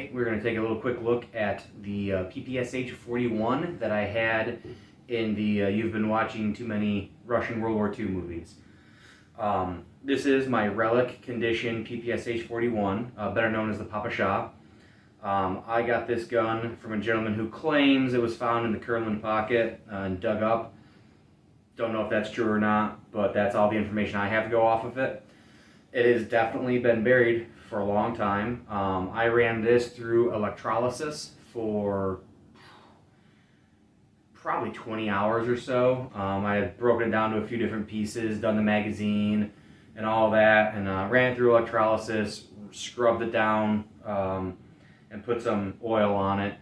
Today we're going to take a little quick look at the PPSH-41 that I had in the You've Been Watching Too Many Russian World War II movies. This is my Relic condition PPSH-41, better known as the PPSH. I got this gun from a gentleman who claims it was found in the Kurland Pocket and dug up. Don't know if that's true or not, but that's all the information I have to go off of it. It has definitely been buried for a long time. I ran this through Electrolysis for probably 20 hours or so. I had broken it down to a few different pieces, done the magazine and all that, and ran it through Electrolysis, scrubbed it down, and put some oil on it,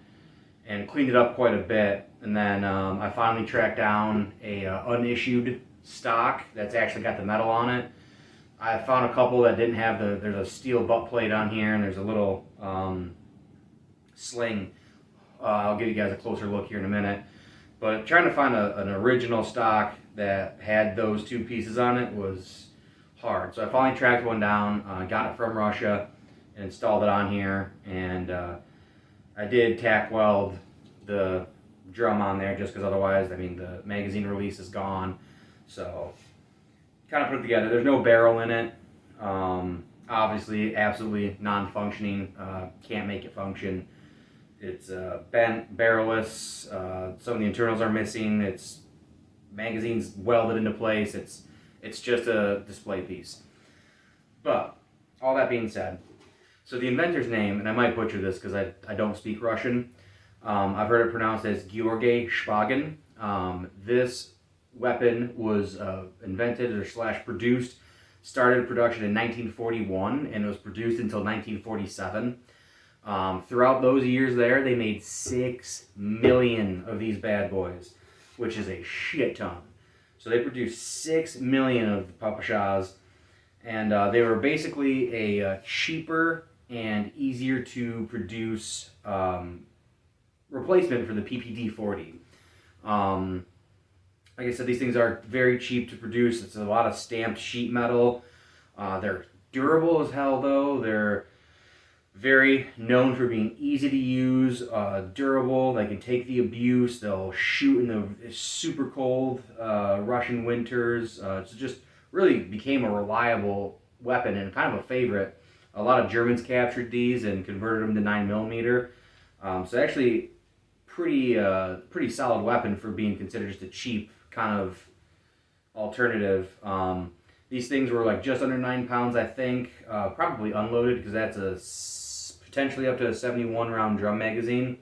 and cleaned it up quite a bit. And then I finally tracked down a unissued stock that's actually got the metal on it. I found a couple that didn't have there's a steel butt plate on here, and there's a little sling. I'll give you guys a closer look here in a minute. But trying to find an original stock that had those two pieces on it was hard. So I finally tracked one down, got it from Russia, and installed it on here. And I did tack weld the drum on there just because otherwise, I mean, the magazine release is gone. So kind of put it together. There's no barrel in it. Obviously, absolutely non-functioning. Can't make it function. It's bent, barrelless. Some of the internals are missing. It's magazine's welded into place. It's just a display piece. But all that being said, so the inventor's name, and I might butcher this because I don't speak Russian. I've heard it pronounced as Georgy Shpagin. This weapon was invented or produced, started production in 1941, and it was produced until 1947. Throughout those years there, they made 6 million of these bad boys, which is a shit ton. So they produced 6 million of the PPSHs, and they were basically a cheaper and easier to produce replacement for the PPD-40. Like I said, these things are very cheap to produce. It's a lot of stamped sheet metal. They're durable as hell, though. They're very known for being easy to use, durable. They can take the abuse. They'll shoot in the super cold Russian winters. It just really became a reliable weapon and kind of a favorite. A lot of Germans captured these and converted them to 9mm. So actually, pretty solid weapon for being considered just a cheap kind of alternative. These things were like just under 9 pounds, I think. Probably unloaded because that's a potentially up to a 71 round drum magazine.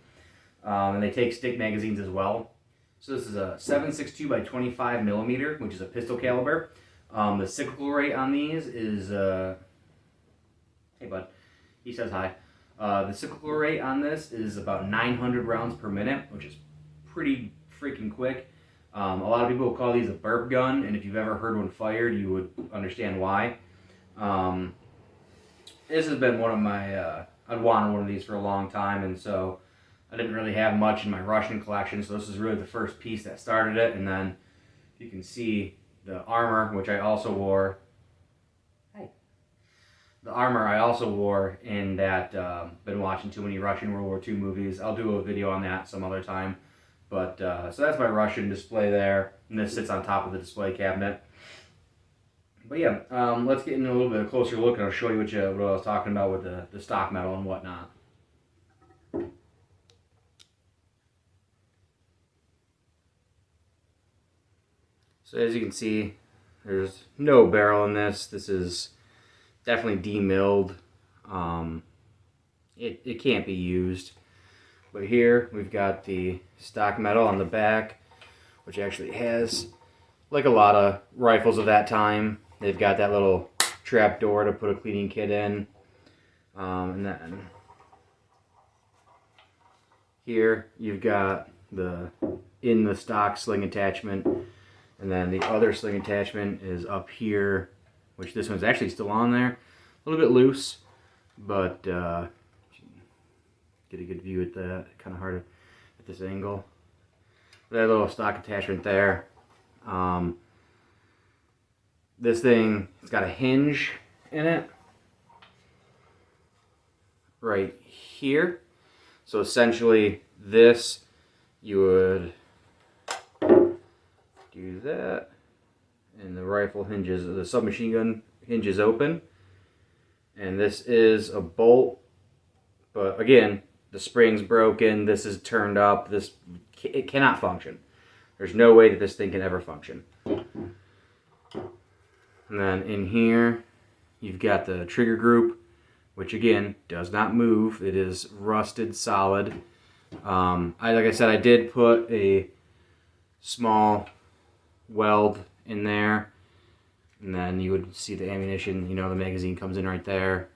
And they take stick magazines as well. So this is a 7.62 by 25mm, which is a pistol caliber. The cyclical rate on these is hey bud, he says hi. The cyclical rate on this is about 900 rounds per minute, which is pretty freaking quick. A lot of people will call these a burp gun, and if you've ever heard one fired, you would understand why. This has been one of my, I'd wanted one of these for a long time, and so I didn't really have much in my Russian collection, so this is really the first piece that started it. And then you can see the armor, which I also wore. The armor I also wore in that, been watching too many Russian World War II movies. I'll do a video on that some other time. But, so that's my Russian display there. And this sits on top of the display cabinet. But yeah, let's get into a little bit of a closer look, and I'll show you what I was talking about with the stock metal and whatnot. So as you can see, there's no barrel in this. This is definitely demilled. It can't be used. But here we've got the stock metal on the back, which actually has, like a lot of rifles of that time, they've got that little trap door to put a cleaning kit in. And then here you've got in the stock sling attachment, and then the other sling attachment is up here, which this one's actually still on there. A little bit loose, but get a good view at that. Kind of hard at this angle. That little stock attachment there. This thing, it's got a hinge in it. right here. So essentially this, you would do that, and the rifle hinges, the submachine gun hinges open, and this is a bolt, but again, the spring's broken, this is turned up, it cannot function. There's no way that this thing can ever function. And then in here, you've got the trigger group, which again, does not move. It is rusted solid. Like I said, I did put a small weld in there, and then you would see the ammunition, you know, the magazine comes in right there.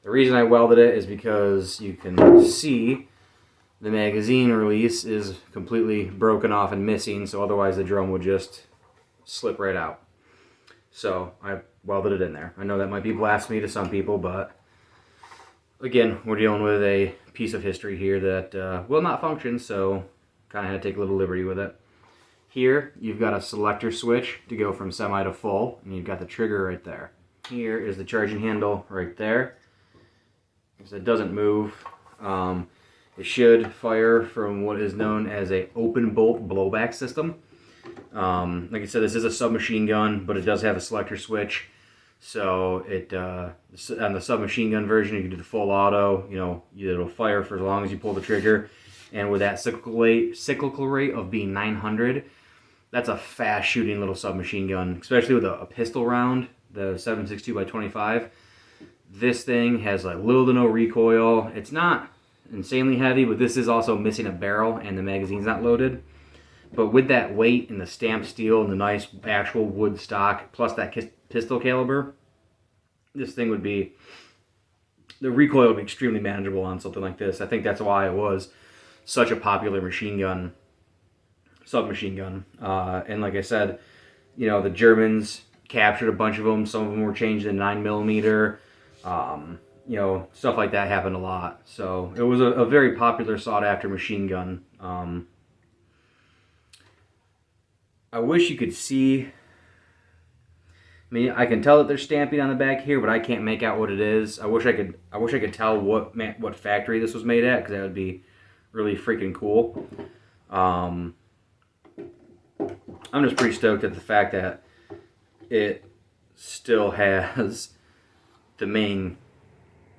The reason I welded it is because you can see the magazine release is completely broken off and missing, so otherwise the drum would just slip right out. So I welded it in there. I know that might be blasphemy to some people, but again, we're dealing with a piece of history here that will not function, so kind of had to take a little liberty with it. Here, you've got a selector switch to go from semi to full, and you've got the trigger right there. Here is the charging handle right there. So it doesn't move. It should fire from what is known as a open bolt blowback system. Like I said, this is a submachine gun, but it does have a selector switch. So it on the submachine gun version, you can do the full auto. You know, it'll fire for as long as you pull the trigger. And with that cyclical rate of being 900, that's a fast shooting little submachine gun, especially with a pistol round, the 7.62x25. This thing has like little to no recoil. It's not insanely heavy, but this is also missing a barrel and the magazine's not loaded. But with that weight and the stamped steel and the nice actual wood stock, plus that pistol caliber, this thing would be, the recoil would be extremely manageable on something like this. I think that's why it was such a popular submachine gun. And like I said, you know, the Germans captured a bunch of them. Some of them were changed in 9mm. You know, stuff like that happened a lot. So it was a very popular, sought-after machine gun. I wish you could see. I mean, I can tell that there's stamping on the back here, but I can't make out what it is. I wish I could tell what factory this was made at, because that would be really freaking cool. I'm just pretty stoked at the fact that it still has the main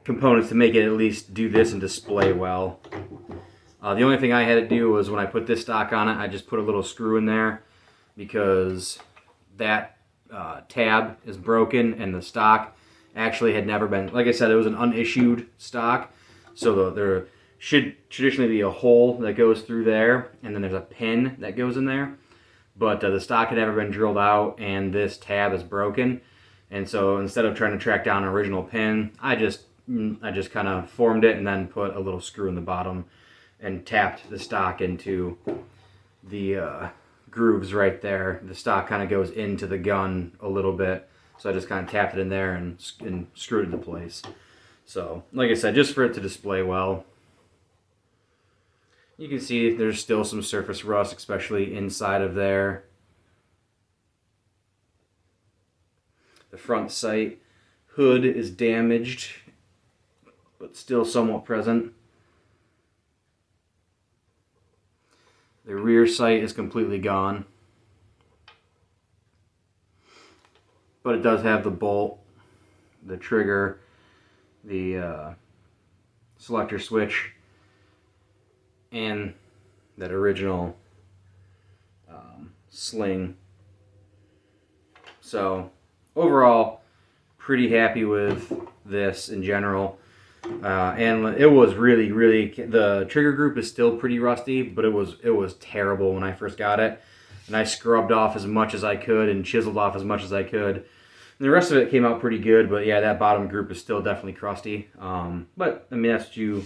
components to make it at least do this and display well. The only thing I had to do was when I put this stock on it, I just put a little screw in there because that tab is broken and the stock actually had never been, like I said, it was an unissued stock, so there should traditionally be a hole that goes through there, and then there's a pin that goes in there, but the stock had never been drilled out and this tab is broken. And so instead of trying to track down an original pin, I just kind of formed it and then put a little screw in the bottom and tapped the stock into the grooves right there. The stock kind of goes into the gun a little bit, so I just kind of tapped it in there and screwed it into place. So like I said, just for it to display well. You can see there's still some surface rust, especially inside of there. The front sight hood is damaged, but still somewhat present. The rear sight is completely gone, but it does have the bolt, the trigger, the selector switch, and that original sling. So overall, pretty happy with this in general. And it was really, the trigger group is still pretty rusty, but it was terrible when I first got it. And I scrubbed off as much as I could and chiseled off as much as I could. And the rest of it came out pretty good, but yeah, that bottom group is still definitely crusty. But I mean, that's what you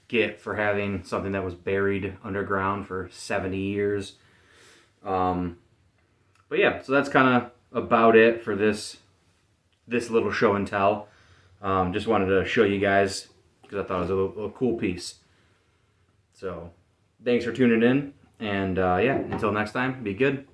get for having something that was buried underground for 70 years. But yeah, so that's kind of about it for this little show and tell. Just wanted to show you guys because I thought it was a cool piece. So thanks for tuning in, and yeah, until next time, be good.